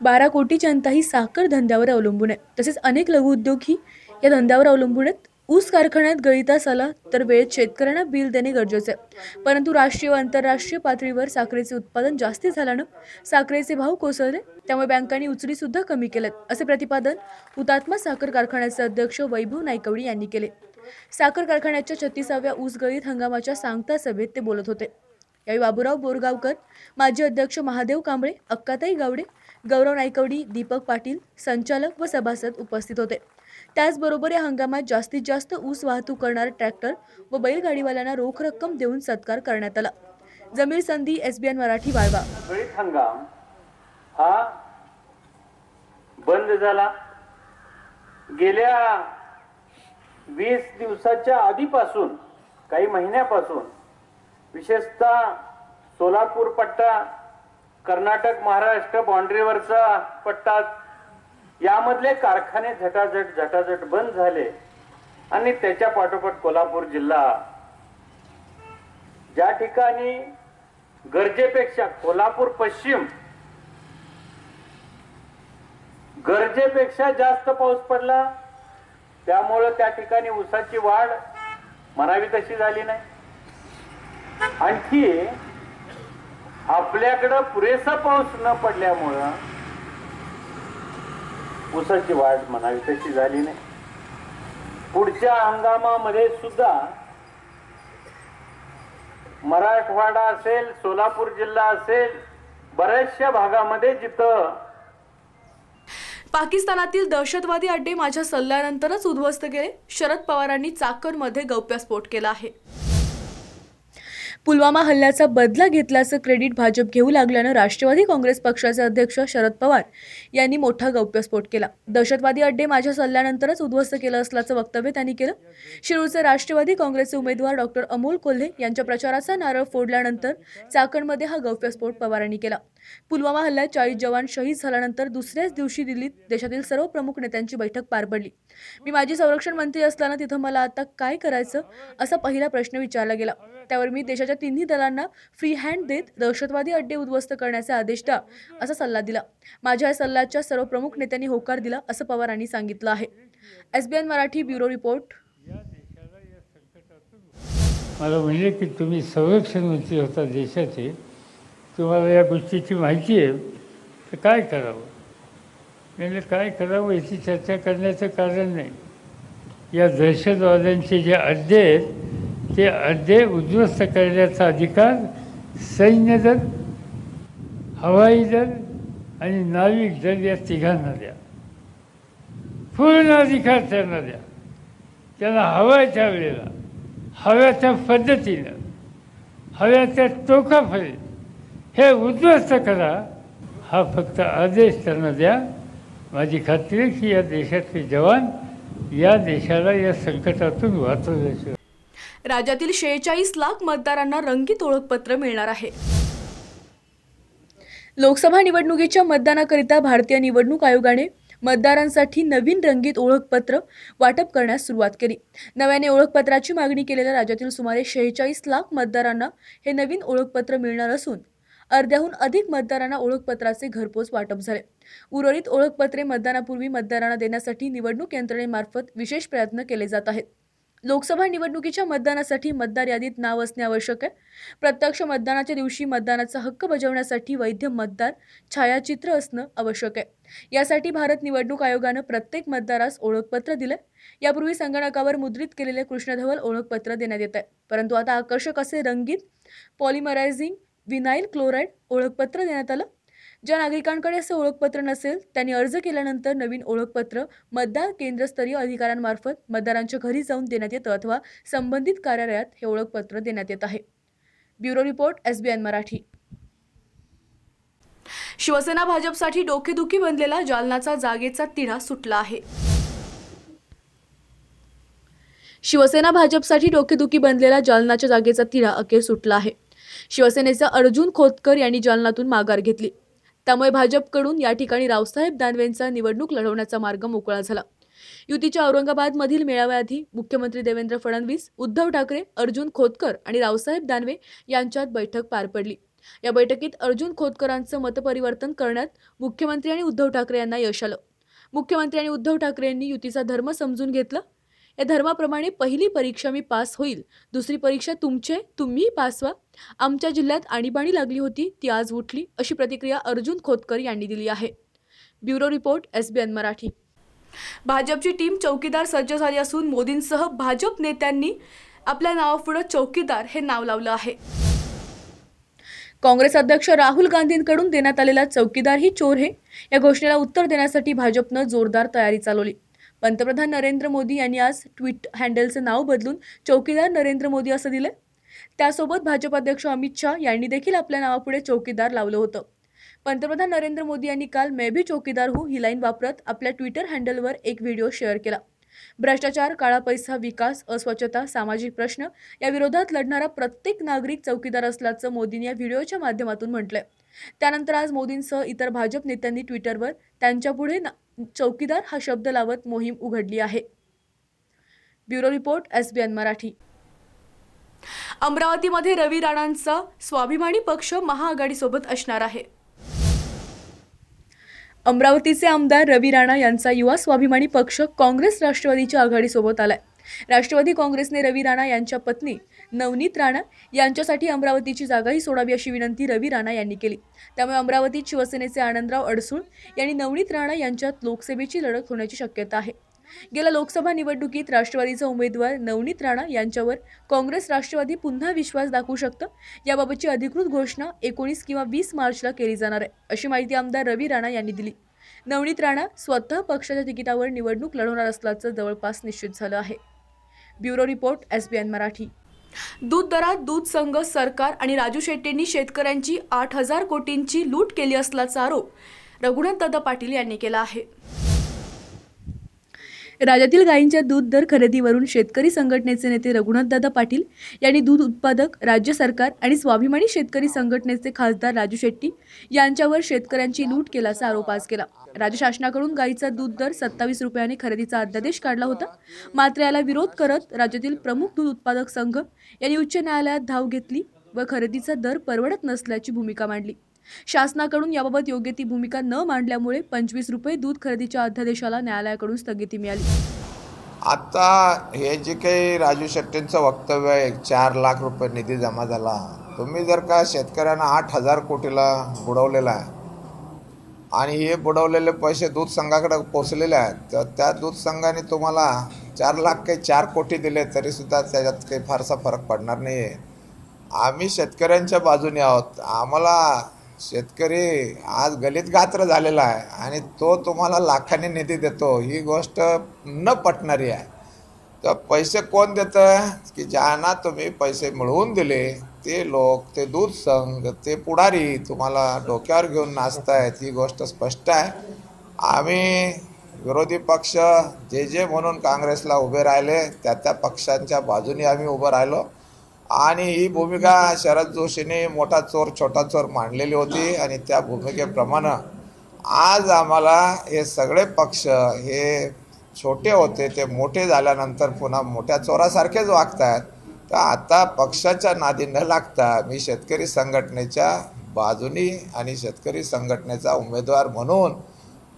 12 कोटी जनता ही साखर धंद्यावर अवलंबून आहे. तसेच अनेक लघुउद्योगही या धंद्यावर अवलंबून आहेत. ऊस कारखान्यात गळीतास आला तर वेळेत शेतकऱ्यांना बिल देणे गरजेचे आहे. परंतु राष्ट्रीय व आंतरराष्ट्रीय पातळीवर साखरेचे उत्पादन जास्ती झाल्यानं साखरेचे भाव कोसळले. त्यामुळे बँकांनी उचली सुद्धा कमी केलेत, असे प्रतिपादन हुतात्मा साखर कारखान्याचे अध्यक्ष वैभव नायकवडी यांनी केले. साखर कारखान्याच्या 36व्या ऊस गळीत हंगामाच्या सांगता सभेत ते बोलत होते. यावेळी बाबूराव बोरगावकर, माजी अध्यक्ष महादेव कांबळे, अक्काताई गावडे, गौरव नायकवडी, दीपक पाटील, संचालक व सभासद उपस्थित होते. त्याचबरोबर या हंगामात जास्तीत जास्त ऊस वाहतूक करणारे ट्रॅक्टर व बैलगाडीवाल्यांना रोख रक्कम देऊन सत्कार करण्यात आला. जमीर संधी, SBN मराठी, वाळवा. गळीत हंगाम हा बंद झाला. गेल्या 20 दिवसाच्या आधीपासून, काही महिन्यापासून, विशेषतः सोलापूर पट्टा, कर्नाटक महाराष्ट्र बाउंड्रीवरचा पट्टा, यामधले कारखाने झटाझट बंद झाले. आणि त्याच्या पाठोपाठ कोल्हापूर जिल्हा, ज्या ठिकाणी गरजेपेक्षा, कोल्हापूर पश्चिम गरजेपेक्षा जास्त पाऊस पडला, त्यामुळे त्या ठिकाणी ऊसाची वाढ म्हणावी तशी झाली नाही. आणखी आपल्याकडं पुरेसा पाऊस न पडल्यामुळं ऊसाची वाढ म्हणावी तशी झाली नाही. पुढच्या हंगामामध्ये सुद्धा मराठवाडा असेल, सोलापूर जिल्हा असेल, बऱ्याचशा भागामध्ये जिथं पाकिस्तानातील दहशतवादी अड्डे माझ्या सल्ल्यानंतरच उद्ध्वस्त केले. शरद पवारांनी चाकणमध्ये गौप्यस्फोट केला आहे. पुलवामा हल्ल्याचा बदला घेतल्याचं क्रेडिट भाजप घेऊ लागल्यानं राष्ट्रवादी काँग्रेस पक्षाचे अध्यक्ष शरद पवार यांनी मोठा गौप्यस्फोट केला. दहशतवादी अड्डे माझ्या सल्ल्यानंतरच उद्ध्वस्त केलं असल्याचं वक्तव्य त्यांनी केलं. शिरूरचे राष्ट्रवादी काँग्रेसचे उमेदवार डॉक्टर अमोल कोल्हे यांच्या प्रचाराचा नारळ फोडल्यानंतर चाकणमध्ये हा गौप्यस्फोट पवारांनी केला. पुलवामा हल्ल्यात 40 जवान शहीद झाल्यानंतर दुसऱ्याच दिवशी दिल्लीत देशातील सर्व प्रमुख नेत्यांची बैठक पार पडली. मी माजी संरक्षण मंत्री असताना तिथं मला आता काय करायचं असा पहिला प्रश्न विचारला गेला. त्यावर मी देशाच्या तिन्ही दलांना फ्री हँड देत दहशतवादी अड्डे उद्ध्वस्त करण्याचे आदेश द्या असा सल्ला दिला. माझ्या या सल्ल्याच्या सर्व प्रमुख नेत्यांनी होकार दिला असं पवारांनी सांगितलं आहे. SBN Marathi, bureau report. मला म्हणजे की तुम्ही संरक्षण मंत्री होता देशाचे, तुम्हाला या गोष्टीची माहिती आहे, तर काय करावं? म्हणजे काय करावं याची चर्चा करण्याचं कारण नाही. या दहशतवाद्यांचे जे अड्डे आहेत ते अड्डे उद्ध्वस्त करण्याचा अधिकार सैन्य दल, हवाई दल आणि नाविक दल या तिघांना द्या. पूर्ण अधिकार त्यांना द्या. त्यांना हव्या त्या वेळेला, हव्या त्या पद्धतीनं, हव्या त्या टोकापर्यंत हे उद्ध्वस्त करा, हा फक्त आदेश त्यांना द्या. माझी खात्री आहे की या देशातले जवान या देशाला या संकटातून वाचवल्याशिवाय. राज्यातील 46 लाख मतदारांना रंगीत ओळखपत्र मिळणार आहे. लोकसभा निवडणुकीच्या मतदानाकरिता भारतीय निवडणूक आयोगाने मतदारांसाठी नवीन रंगीत ओळखपत्र वाटप करण्यास सुरुवात केली. नव्याने ओळखपत्राची मागणी केलेल्या राज्यातील सुमारे 46 लाख मतदारांना हे नवीन ओळखपत्र मिळणार असून अर्ध्याहून अधिक मतदारांना ओळखपत्राचे घरपोच वाटप झाले. उर्वरित ओळखपत्रे मतदानापूर्वी मतदारांना देण्यासाठी निवडणूक यंत्रणेमार्फत विशेष प्रयत्न केले जात आहेत. लोकसभा निवडणुकीच्या मतदानासाठी मतदार यादीत नाव असणे आवश्यक आहे. प्रत्यक्ष मतदानाच्या दिवशी मतदानाचा हक्क बजावण्यासाठी वैध मतदार छायाचित्र असणं आवश्यक आहे. यासाठी भारत निवडणूक आयोगानं प्रत्येक मतदारास ओळखपत्र दिलंय. यापूर्वी संगणकावर मुद्रित केलेले कृष्णधवल ओळखपत्र देण्यात येत आहे, परंतु आता आकर्षक असे रंगीत पॉलिमरायझिंग विनाइल क्लोराईड ओळखपत्र देण्यात आलं. ज्या नागरिकांकडे असे ओळखपत्र नसेल त्यांनी अर्ज केल्यानंतर नवीन ओळखपत्र मतदार केंद्रस्तरीय अधिकाऱ्यांमार्फत मतदारांच्या घरी जाऊन देण्यात येतं अथवा संबंधित कार्यालयात हे ओळखपत्र देण्यात येत आहे. Bureau report, SBN Marathi. Shiv Sena भाजपसाठी डोकेदुखी बनलेला जालनाचा जागेचा तिढा सुटला आहे. शिवसेना भाजपसाठी डोकेदुखी बनलेला जालनाच्या जागेचा तिढा अखेर सुटला आहे. शिवसेनेचा अर्जुन खोतकर यांनी जालन्यातून माघार घेतली. त्यामुळे भाजपकडून या ठिकाणी रावसाहेब दानवेंचा निवडणूक लढवण्याचा मार्ग मोकळा झाला. युतीच्या औरंगाबादमधील मेळाव्याआधी मुख्यमंत्री देवेंद्र फडणवीस, उद्धव ठाकरे, अर्जुन खोतकर आणि रावसाहेब दानवे यांच्यात बैठक पार पडली. या बैठकीत अर्जुन खोतकरांचं मतपरिवर्तन करण्यात मुख्यमंत्री आणि उद्धव ठाकरे यांना यश आलं. मुख्यमंत्री आणि उद्धव ठाकरे यांनी युतीचा धर्म समजून घेतला. या धर्माप्रमाणे पहिली परीक्षा मी पास होईल, दुसरी परीक्षा तुम्ही पास व्हा. आमच्या जिल्ह्यात आणीबाणी लागली होती, ती आज उठली, अशी प्रतिक्रिया अर्जुन खोतकर यांनी दिली आहे. Bureau report, SBN Marathi. भाजपची टीम चौकीदार सज्ज झाली असून मोदींसह भाजप नेत्यांनी आपल्या नावापुढे चौकीदार हे नाव लावलं आहे. काँग्रेस अध्यक्ष राहुल गांधींकडून देण्यात आलेला चौकीदार ही चोर है या घोषणेला उत्तर देण्यासाठी भाजपनं जोरदार तयारी चालवली. पंतप्रधान नरेंद्र मोदी यांनी आज ट्विट हँडलचं नाव बदलून चौकीदार नरेंद्र मोदी असं दिलं. त्यासोबत भाजप अध्यक्ष अमित शाह यांनी देखील आपल्या नावापुढे चौकीदार लावलं होतं. पंतप्रधान नरेंद्र मोदी यांनी काल मैं भी चौकीदार हूं ही लाईन वापरत आपल्या ट्विटर हँडलवर एक व्हिडिओ शेअर केला. भ्रष्टाचार, काळा पैसा, विकास, अस्वच्छता, सामाजिक प्रश्न या विरोधात लढणारा प्रत्येक नागरिक चौकीदार असल्याचं मोदींनी या व्हिडिओच्या माध्यमातून म्हटलंय. त्यानंतर आज मोदींसह इतर भाजप नेत्यांनी ट्विटरवर त्यांच्यापुढे चौकीदार हा शब्द लावत मोहीम उघडली आहे. Bureau report, SBN Marathi. अमरावतीमध्ये रवी राणांचा स्वाभिमानी पक्ष महाआघाडीसोबत असणार आहे. अमरावतीचे आमदार रवी राणा यांचा युवा स्वाभिमानी पक्ष काँग्रेस राष्ट्रवादीच्या आघाडीसोबत आलाय. राष्ट्रवादी काँग्रेसने रवी राणा यांच्या पत्नी नवनीत राणा यांच्यासाठी अमरावतीची जागाही सोडावी अशी विनंती रवी राणा यांनी केली. त्यामुळे अमरावतीत शिवसेनेचे आनंदराव अडसूळ यांनी नवनीत राणा यांच्यात लोकसभेची लढत होण्याची शक्यता आहे. गेल्या लोकसभा निवडणुकीत राष्ट्रवादीचा उमेदवार नवनीत राणा यांच्यावर काँग्रेस राष्ट्रवादी पुन्हा विश्वास दाखवू शकतं. याबाबतची अधिकृत घोषणा 19 किंवा 20 मार्चला केली जाणार आहे, अशी माहिती आमदार रवी राणा यांनी दिली. नवनीत राणा स्वतः पक्षाच्या तिकिटावर निवडणूक लढवणार असल्याचं जवळपास निश्चित झालं आहे. Bureau report, SBN Marathi. दूध दरात दूध संघ, सरकार आणि राजू शेट्टींनी शेतकऱ्यांची 8,000 कोटींची लूट केली असल्याचा आरोप रघुनाथदादा पाटील यांनी केला आहे. राज्यातील गायींच्या दूध दर खरेदीवरून शेतकरी संघटनेचे नेते रघुनाथदादा पाटील यांनी दूध उत्पादक, राज्य सरकार आणि स्वाभिमानी शेतकरी संघटनेचे खासदार राजू शेट्टी यांच्यावर शेतकऱ्यांची लूट केल्याचा आरोप आज केला. राज्य शासनाकडून गायीचा दूध दर 27 रुपयाने खरेदीचा अध्यादेश काढला होता. मात्र याला विरोध करत राज्यातील प्रमुख दूध उत्पादक संघ यांनी उच्च न्यायालयात धाव घेतली व खरेदीचा दर परवडत नसल्याची भूमिका मांडली. शासनाकडून याबाबत योग्य ती भूमिका न मांडल्यामुळे 25 रुपये दूध खरेदीच्या अध्यादेशाला न्यायालयाकडून स्थगिती मिळाली. आता हे जे काही राजू शेट्टींचं वक्तव्य आहे, 4 लाख रुपये निधी जमा झाला, तुम्ही जर का शेतकऱ्यांना 8,000 कोटीला बुडवलेला आहे आणि हे बुडवलेले पैसे दूध संघाकडे पोचलेले आहेत, तर त्या दूध संघाने तुम्हाला 4 लाख काही 4 कोटी दिले तरीसुद्धा त्याच्यात काही फारसा फरक पडणार नाही आहे. आम्ही शेतकऱ्यांच्या बाजूने आहोत. आम्हाला शेतकरी आज गलित गात्र झालेला आहे आणि तो तुम्हाला लाखांनी निधी देतो, ही गोष्ट न पटणारी आहे. तर पैसे कोण देतं की ज्यांना तुम्ही पैसे मिळवून दिले ते लोक, ते दूध संघ, ते पुढारी तुम्हाला डोक्यावर घेऊन नाचतायत, ही गोष्ट स्पष्ट आहे. आम्ही विरोधी पक्ष जे म्हणून काँग्रेसला उभे राहिले त्या पक्षांच्या बाजूने आम्ही उभं राहिलो आणि ही भूमिका शरद जोशींनी मोठा चोर छोटा चोर मांडलेली होती आणि त्या भूमिकेप्रमाणे आज आम्हाला हे सगळे पक्ष हे छोटे होते ते मोठे झाल्यानंतर पुन्हा मोठ्या चोरासारखेच वागतात. तर आता पक्षाच्या नादी न लागता मी शेतकरी संघटनेच्या बाजूनी आणि शेतकरी संघटनेचा उमेदवार म्हणून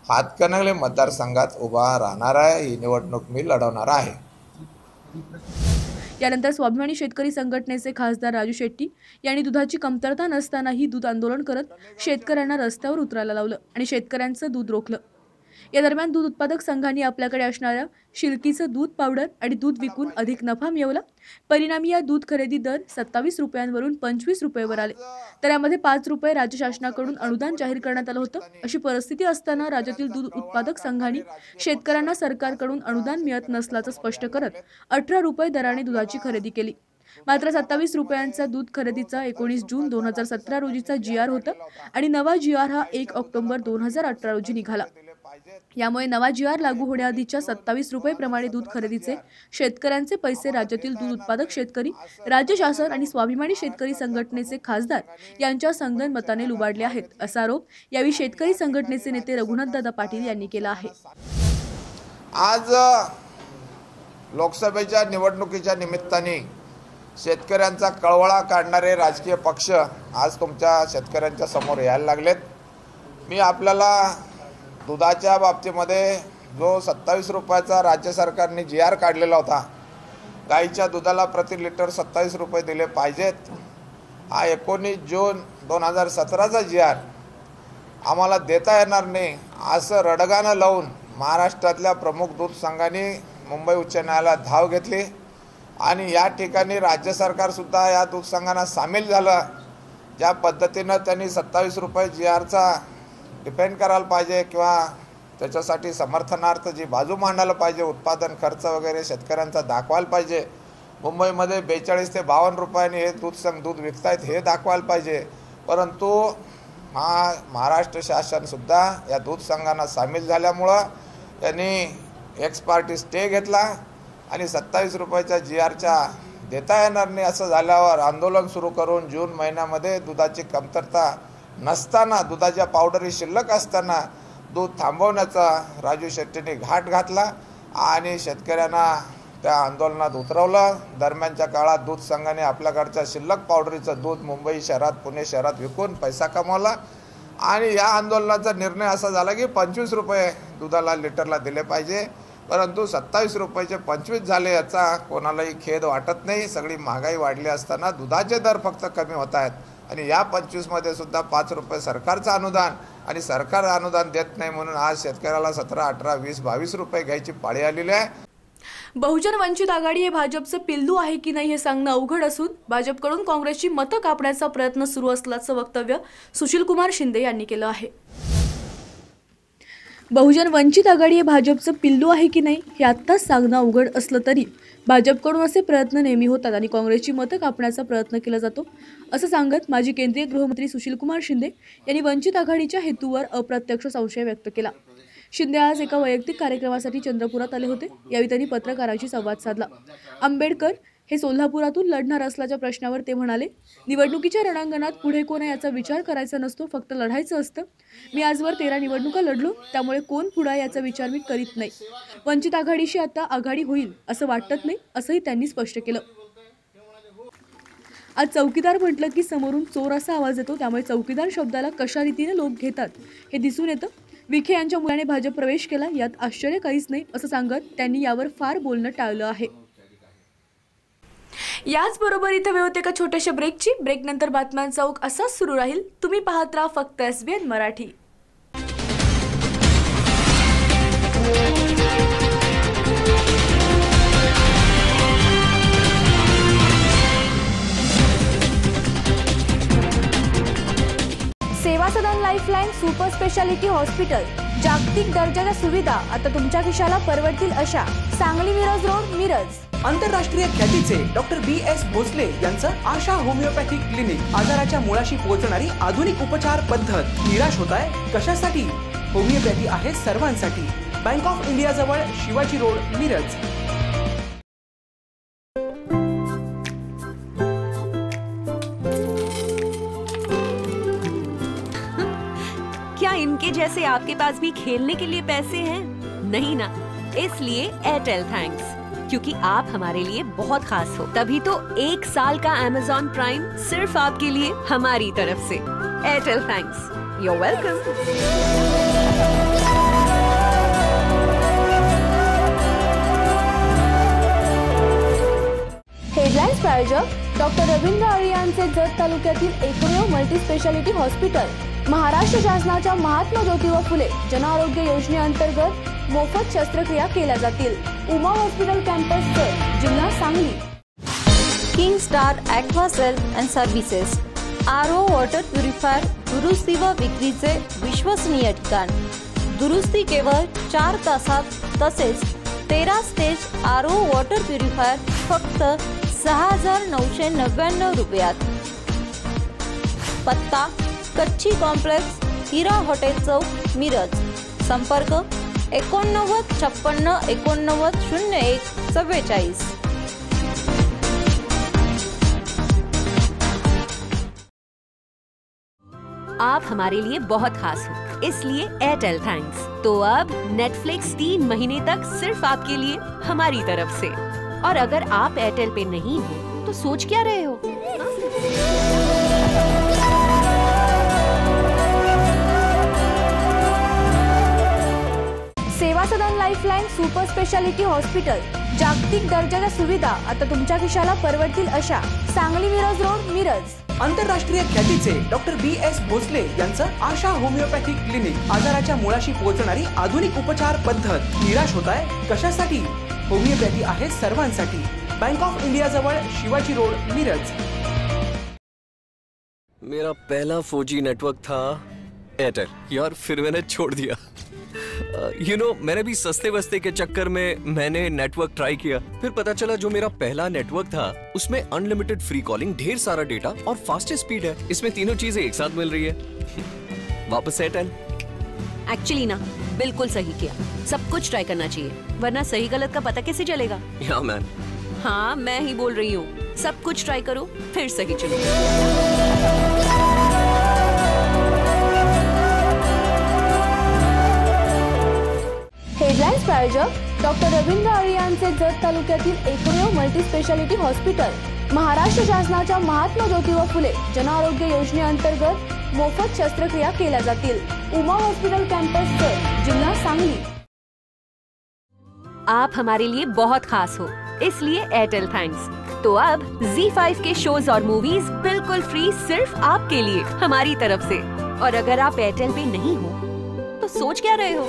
हातकणंगले मतदारसंघात उभा राहणार आहे. ही निवडणूक मी लढवणार आहे. यानंतर स्वाभिमानी शेतकरी संघटनेचे खासदार राजू शेट्टी यांनी दुधाची कमतरता नसतानाही दूध आंदोलन करत शेतकऱ्यांना रस्त्यावर उतरायला लावलं आणि शेतकऱ्यांचं दूध रोखलं. या दरम्यान दूध उत्पादक संघांनी आपल्याकडे असणाऱ्या शिल्कीचं दूध पावडर आणि दूध विकून अधिक नफा मिळवला. परिणामी या दूध खरेदी दर 27 रुपयांवरून 25 रुपयेवर आले. तर यामध्ये 5 रुपये राज्य शासनाकडून अनुदान जाहीर करण्यात आलं होतं. अशी परिस्थिती असताना राज्यातील दूध उत्पादक संघांनी शेतकऱ्यांना सरकारकडून अनुदान मिळत नसल्याचं स्पष्ट करत 18 रुपये दराने दुधाची खरेदी केली. मात्र 27 रुपयांचा दूध खरेदीचा 19 जून 2017 रोजीचा GR होता आणि नवा GR हा 1 ऑक्टोबर 2018 रोजी निघाला. यामुळे नवा GR लागू होण्याआधीच्या 27 रुपये प्रमाणे दूध खरेदीचे शेतकऱ्यांचे पैसे राज्यातील दूध उत्पादक शेतकरी, राज्य शासन आणि स्वाभिमानी शेतकरी संघटनेचे खासदार यांच्या संगनमताने लुबाडले आहेत असा आरोप यावेळी शेतकरी संघटनेचे नेते रघुनाथदादा पाटील यांनी केला आहे. आज लोकसभेच्या निवडणुकीच्या निमित्ताने शेतकऱ्यांचा कळवळा काढणारे राजकीय पक्ष आज तुमच्या शेतकऱ्यांच्या समोर यायला लागलेत. मी आपल्याला दुधाच्या बाबतीमध्ये जो 27 रुपयाचा राज्य सरकारने GR काढलेला होता, गाईच्या दुधाला प्रति लिटर 27 रुपये दिले पाहिजेत, हा 19 जून 2017चा GR आम्हाला देता येणार नाही असं रडगाणं लावून महाराष्ट्रातल्या प्रमुख दूध संघांनी मुंबई उच्च न्यायालयात धाव घेतली आणि या ठिकाणी राज्य सरकारसुद्धा या दूध संघांना सामील झालं. ज्या पद्धतीनं त्यांनी 27 रुपये GRचा डिपेंड करायला पाहिजे किंवा त्याच्यासाठी समर्थनार्थ जी बाजू मांडायला पाहिजे, उत्पादन खर्च वगैरे शेतकऱ्यांचा दाखवायला पाहिजे. मुंबईमध्ये 42 ते 52 रुपयांनी हे दूध विकतायत हे दाखवायला पाहिजे. परंतु महाराष्ट्र शासनसुद्धा या दूध संघांना सामील झाल्यामुळं त्यांनी एक्स पार्टी स्टे घेतला आणि 27 रुपयाच्या GRच्या देता येणार नाही असं झाल्यावर आंदोलन सुरू करून जून महिन्यामध्ये दुधाची कमतरता नसताना, दुधाच्या पावडरी शिल्लक असताना दूध थांबवण्याचा राजू शेट्टींनी घाट घातला आणि शेतकऱ्यांना त्या आंदोलनात उतरवलं. दरम्यानच्या काळात दूध संघाने आपल्याकडच्या शिल्लक पावडरीचं दूध मुंबई शहरात, पुणे शहरात विकून पैसा कमवला आणि या आंदोलनाचा निर्णय असा झाला की 25 रुपये दुधाला लिटरला दिले पाहिजे. परंतु 27 रुपयाचे 25 झाले याचा कोणालाही खेद वाटत नाही. सगळी महागाई वाढली असताना दुधाचे दर फक्त कमी होत आहेत आणि या 25मध्ये सुद्धा 5 रुपये सरकारचं अनुदान आणि सरकार अनुदान देत नाही म्हणून आज शेतकऱ्याला 17, 18, 20, 22 रुपये घ्यायची पाळी आलेली आहे. बहुजन वंचित आघाडी हे भाजपचं पिल्लू आहे की नाही हे सांगणं अवघड असून भाजपकडून काँग्रेसची मतं कापण्याचा प्रयत्न सुरू असल्याचं वक्तव्य सुशीलकुमार शिंदे यांनी केलं आहे. बहुजन वंचित आघाडी हे भाजपचं पिल्लू आहे की नाही हे आत्ताच सांगणं अवघड असलं तरी भाजपकडून असे प्रयत्न नेहमी होतात आणि काँग्रेसची मतं कापण्याचा प्रयत्न केला जातो असं सांगत माजी केंद्रीय गृहमंत्री सुशीलकुमार शिंदे यांनी वंचित आघाडीच्या हेतूवर अप्रत्यक्ष संशय व्यक्त केला. शिंदे आज एका वैयक्तिक कार्यक्रमासाठी चंद्रपुरात आले होते. यावेळी त्यांनी पत्रकारांशी संवाद साधला. आंबेडकर हे सोलापुरातून लढणार असल्याच्या प्रश्नावर ते म्हणाले, निवडणुकीच्या रणांगणात पुढे कोण आहे याचा विचार करायचा नसतो, फक्त लढायचं असतं. मी आजवर 13 निवडणुका लढलो, त्यामुळे कोण पुढे आहे याचा विचार मी करीत नाही. वंचित आघाडीशी आता आघाडी होईल असं वाटत नाही असंही त्यांनी स्पष्ट केलं. आज चौकीदार म्हटलं की समोरून चोर असा आवाज येतो, त्यामुळे चौकीदार शब्दाला कशा रीतीने लोक घेतात हे दिसून येतं. विखे यांच्या मुलाने भाजप प्रवेश केला, यात आश्चर्य काहीच नाही असं सांगत त्यांनी यावर फार बोलणं टाळलं आहे. याचबरोबर इथं वेळ होते का छोट्याशा ब्रेकची. ब्रेकनंतर बातम्यांचा ओघ असाच सुरू राहील. तुम्ही पाहत राहा फक्त SBN मराठी. सेवा सदन लाईफलाईन सुपर स्पेशालिटी हॉस्पिटल, जागतिक दर्जाच्या सुविधा आता तुमच्या खिशाला परवडतील अशा. सांगली मिरज रोड, मिरज. आंतरराष्ट्रीय ख्यातीचे डॉक्टर BS भोसले यांचं आशा होमिओपॅथिक क्लिनिक. आजाराच्या मुळाशी पोहोचणारी आधुनिक उपचार पद्धत. निराश होताय कशासाठी? होमिओपॅथी आहे सर्वांसाठी. बँक ऑफ इंडिया जवळ, शिवाजी रोड, मिरज. क्या इनके जैसे आपके पास भी खेलने के लिए पैसे हैं? नहीं ना, इसलिए एयरटेल थैंक्स, क्योंकि आप हमारे लिए बहुत खास हो, तभी तो 1 साल का Amazon प्राइम सिर्फ आपके लिए हमारी तरफ से. Airtel thanks, you are welcome. Headlines प्रायोजक डॉक्टर रवींद्र आळे यांचे जत तालुक्यातील एकमेव मल्टी स्पेशालिटी हॉस्पिटल. महाराष्ट्र शासनाच्या महात्मा ज्योतिबा फुले जन आरोग्य योजनेअंतर्गत मोफत शस्त्रक्रिया केल्या जातील. उमा हॉस्पिटल कॅम्पस जत, जिल्हा Sangli. King Star Aquacel and services, RO water purifier दुरुस्ती व विक्रीचे विश्वसनीय ठिकाण. दुरुस्ती केवळ 4 तासात, तसेच 13 स्टेज RO वॉटर प्युरिफायर फक्त 6,999 रुपयात. पत्ता कच्ची कॉम्प्लेक्स, हिरा हॉटेल चौक, मिरज. संपर्क 89 56 89 01 44. आप हमारे लिए बहुत खास हो, इसलिए एयरटेल थैंक्स। तो अब नेटफ्लिक्स 3 महीने तक सिर्फ आपके लिए हमारी तरफ से। और अगर आप एयरटेल पे नहीं हो तो सोच क्या रहे हो? सेवा सदन लाईफलाईन सुपर स्पेशालिटी हॉस्पिटल, जागतिक दर्जाच्या सुविधा आता तुमच्या खिशाला परवडतील अशा। सांगली मिरज रोड, मिरज। आंतरराष्ट्रीय ख्यातीचे डॉक्टर BS भोसले यांचं आशा होमिओपॅथिक क्लिनिक, आजाराच्या मुळाशी पोहोचणारी आधुनिक उपचार पद्धत। निराश होताय कशासाठी? होमिओपॅथी आहे सर्वांसाठी। बँक ऑफ इंडिया जवळ, शिवाजी रोड, मिरज। मेरा पहला 4G नेटवर्क था एयरटेल यार, फिर मैंने छोड़ दिया। मैंने भी सस्ते वस्ते के चक्कर में मैंने नेटवर्क ट्राई किया, फिर पता चला जो मेरा पहला नेटवर्क था उसमें अनलिमिटेड फ्री कॉलिंग, ढेर सारा डेटा और फास्टेस्ट स्पीड है। इसमें तीनों चीजें एक साथ मिल रही है। वापस एयरटेल। एक्चुअली ना, बिल्कुल सही किया। सब कुछ ट्राई करना चाहिए, वरना सही गलत का पता कैसे चलेगा? या मैन। हाँ, मैं ही बोल रही हूँ। सब कुछ ट्राई करो, फिर सही चलो। हेडलाईन्स प्रायोजक डॉक्टर रवींद्र आळे यांचे जत तालुक्यातील एकमेव मल्टी स्पेशालिटी हॉस्पिटल। महाराष्ट्र शासनाच्या महात्मा ज्योतिबा फुले जन आरोग्य योजनेअंतर्गत मोफत शस्त्रक्रिया केल्या जातील। उमा हॉस्पिटल कैंपस, जिल्हा सांगली। आप हमारे लिए बहुत खास हो, इसलिए एयरटेल थैंक्स। तो अब ZEE5 के शोज और मूवीज बिल्कुल फ्री सिर्फ आपके लिए हमारी तरफ से। और अगर आप एयरटेल पे नहीं हो तो सोच क्या रहे हो?